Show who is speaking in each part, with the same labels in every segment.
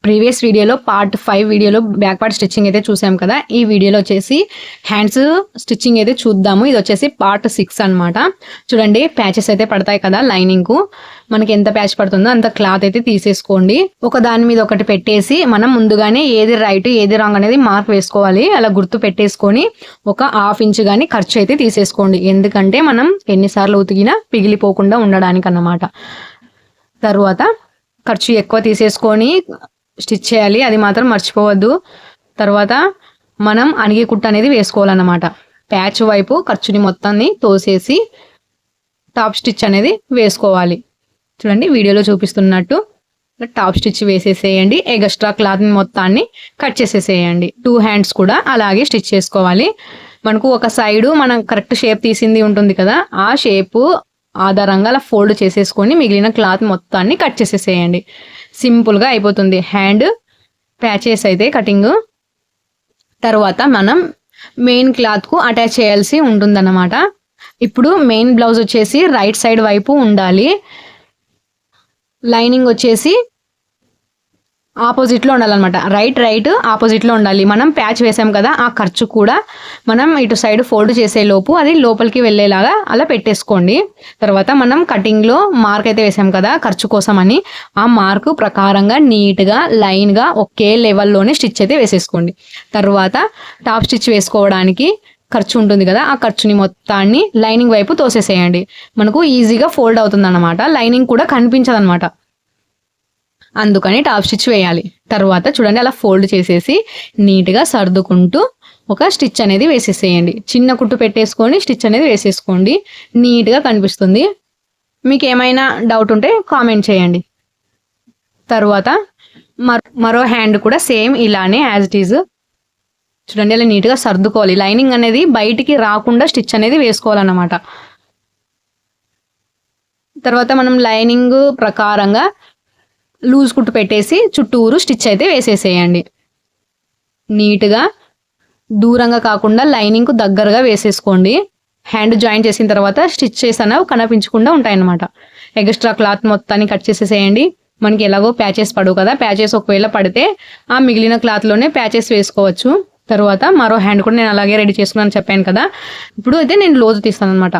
Speaker 1: Previous వీడియోలో part 5 వీడియోలో back part stitching అయితే చూసాం కదా. ఈ వీడియోలో వచ్చేసి హ్యాండ్స్ స్టిచ్చింగ్ అయితే చూద్దాము. ఇది వచ్చేసి పార్ట్ 6 అన్నమాట. చూడండి, ప్యాచెస్ అయితే పడతాయి కదా లైనింగ్ కు. మనకి ఎంత ప్యాచ్ పడుతుందో అంత క్లాత్ అయితే తీసేసుకోండి. ఒక దాని మీద ఒకటి పెట్టేసి మనం ముందుగానే ఏది రైట్ ఏది రాంగ్ అనేది మార్క్ వేసుకోవాలి. అలా గుర్తు పెట్టేసుకొని ఒక 1/2 ఇంచ్ గానీ ఖర్చు అయితే తీసేసుకోండి. ఎందుకంటే మనం ఎన్నిసార్లు ఉతికినా పిగిలిపోకుండా ఉండడానికి అన్నమాట. తర్వాత ఖర్చు ఎక్కువ తీసేసుకొని స్టిచ్ చేయాలి, అది మాత్రం మర్చిపోవద్దు. తర్వాత మనం అణిగి కుట్టు అనేది వేసుకోవాలన్నమాట. ప్యాచ్ వైపు ఖర్చుని మొత్తాన్ని తోసేసి టాప్ స్టిచ్ అనేది వేసుకోవాలి. చూడండి, వీడియోలో చూపిస్తున్నట్టు టాప్ స్టిచ్ వేసేసేయండి. ఎగస్ట్రా క్లాత్ మొత్తాన్ని కట్ చేసేసేయండి. 2 హ్యాండ్స్ కూడా అలాగే స్టిచ్ చేసుకోవాలి. మనకు ఒక సైడు మనం కరెక్ట్ షేప్ తీసింది ఉంటుంది కదా, ఆ షేపు ఆధారంగా అలా ఫోల్డ్ చేసేసుకొని మిగిలిన క్లాత్ మొత్తాన్ని కట్ చేసేసేయండి. సింపుల్గా అయిపోతుంది హ్యాండ్ ప్యాచెస్ అయితే కటింగ్. తర్వాత మనం మెయిన్ క్లాత్కు అటాచ్ చేయాల్సి ఉంటుందన్నమాట. ఇప్పుడు మెయిన్ బ్లౌజ్ వచ్చేసి రైట్ సైడ్ వైపు ఉండాలి. లైనింగ్ వచ్చేసి ఆపోజిట్లో ఉండాలన్నమాట. రైట్ ఆపోజిట్లో ఉండాలి. మనం ప్యాచ్ వేసాం కదా, ఆ ఖర్చు కూడా మనం ఇటు సైడ్ ఫోల్డ్ చేసే లోపు అది లోపలికి వెళ్ళేలాగా అలా పెట్టేసుకోండి. తర్వాత మనం కటింగ్లో మార్క్ అయితే వేసాం కదా ఖర్చు కోసం అని, ఆ మార్కు ప్రకారంగా నీట్గా లైన్గా ఒకే లెవెల్లోనే స్టిచ్ అయితే వేసేసుకోండి. తర్వాత టాప్ స్టిచ్ వేసుకోవడానికి ఖర్చు ఉంటుంది కదా, ఆ ఖర్చుని మొత్తాన్ని లైనింగ్ వైపు తోసేసేయండి. మనకు ఈజీగా ఫోల్డ్ అవుతుంది అన్నమాట. లైనింగ్ కూడా కనిపించదు అనమాట, అందుకని టాప్ స్టిచ్ వేయాలి. తర్వాత చూడండి, అలా ఫోల్డ్ చేసేసి నీట్గా సర్దుకుంటూ ఒక స్టిచ్ అనేది వేసేసేయండి. చిన్న కుట్టు పెట్టేసుకొని స్టిచ్ అనేది వేసేసుకోండి, నీట్గా కనిపిస్తుంది. మీకు ఏమైనా డౌట్ ఉంటే కామెంట్ చేయండి. తర్వాత మరో హ్యాండ్ కూడా సేమ్ ఇలానే యాజ్ ఇట్ ఈజ్ చూడండి, అలా నీట్గా సర్దుకోవాలి. లైనింగ్ అనేది బయటికి రాకుండా స్టిచ్ అనేది వేసుకోవాలన్నమాట. తర్వాత మనం లైనింగ్ ప్రకారంగా లూజ్ కుట్టు పెట్టేసి చుట్టూరు స్టిచ్ అయితే వేసేసేయండి. నీట్గా దూరంగా కాకుండా లైనింగ్కు దగ్గరగా వేసేసుకోండి. హ్యాండ్ జాయిన్ చేసిన తర్వాత స్టిచ్ చేసిన కనిపించకుండా ఉంటాయన్నమాట. ఎక్స్ట్రా క్లాత్ మొత్తాన్ని కట్ చేసేసేయండి. మనకి ఎలాగో ప్యాచెస్ పడవు కదా, ప్యాచెస్ ఒకవేళ పడితే ఆ మిగిలిన క్లాత్లోనే ప్యాచెస్ వేసుకోవచ్చు. తర్వాత మరో హ్యాండ్ కూడా నేను అలాగే రెడీ చేసుకున్నాను చెప్పాను కదా. ఇప్పుడు అయితే నేను లోతు తీస్తాను అనమాట.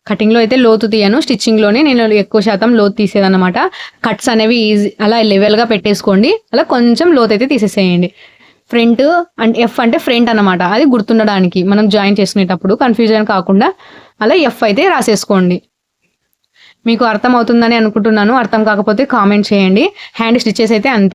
Speaker 1: కటింగ్లో అయితే లోతు తీయను, స్టిచ్చింగ్లోనే నేను ఎక్కువ శాతం లోతు తీసేదన్నమాట. కట్స్ అనేవి ఈజీ అలా లెవెల్గా పెట్టేసుకోండి. అలా కొంచెం లోతు అయితే తీసేసేయండి. ఫ్రంట్ అంటే ఎఫ్ అంటే ఫ్రంట్ అనమాట, అది గుర్తుండడానికి మనం జాయిన్ చేసుకునేటప్పుడు కన్ఫ్యూజన్ కాకుండా అలా ఎఫ్ అయితే రాసేసుకోండి. మీకు అర్థం అవుతుందని అనుకుంటున్నాను. అర్థం కాకపోతే కామెంట్ చేయండి. హ్యాండ్ స్టిచెస్ అయితే అంతే.